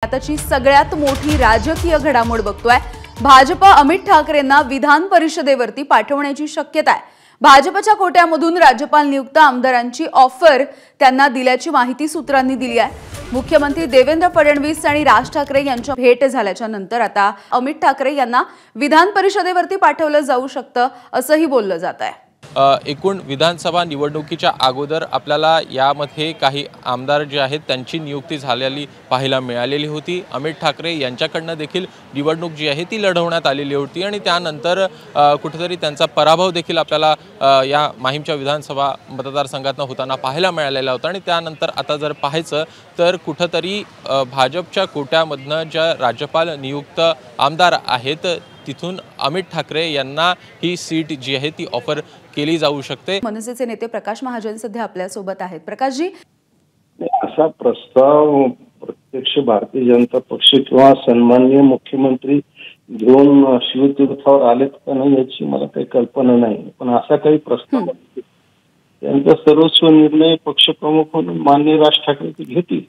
आताची सगळ्यात मोठी राजकीय घडामोड बघतोय। भाजप अमित ठाकरेंना विधान परिषदेवरती पाठवण्याची शक्यता आहे। भाजपच्या कोट्यामधून राज्यपाल नियुक्त आमदारांची ऑफर त्यांना दिल्याची माहिती सूत्रांनी दिली आहे। मुख्यमंत्री देवेंद्र फडणवीस आणि राज ठाकरे यांच्या भेट झाल्याच्या नंतर आता अमित ठाकरे यांना विधान परिषदेवरती पाठवलं जाऊ शकतं असंही बोललं जात आहे। एकूण विधानसभा निवडणुकीच्या अगोदर आपल्याला यामध्ये काही आमदार जे आहेत त्यांची नियुक्ती झालेली पाहायला मिळालेली होती। अमित ठाकरे यांच्याकडनं देखील निवडणूक जी आहे ती लढवण्यात आलेली होती आणि त्यानंतर कुठेतरी त्यांचा पराभव देखील आपल्याला या माहीमच्या विधानसभा मतदारसंघातून होताना पाहायला मिळालेला होता। आणि त्यानंतर आता जर पाहायचं तर कुठेतरी भाजपच्या कोट्यामधनं ज्या राज्यपाल नियुक्त आमदार आहेत तिथून अमित ठाकरे यांना ही सीट जी आहे ती ऑफर केली जाऊ शकते। मनसेचे नेते प्रकाश महाजन सध्या आपल्या सोबत आहेत। प्रकाश जी, असा प्रस्ताव प्रत्यक्ष भारतीय जनता पक्ष किंवा सन्माननीय मुख्यमंत्री घेऊन शिवतीर्थावर आलेत का नाही याची मला काही कल्पना नाही, पण असा काही प्रस्ताव त्यांचा सर्वस्व निर्णय पक्षप्रमुख म्हणून माननीय राज ठाकरे घेतील।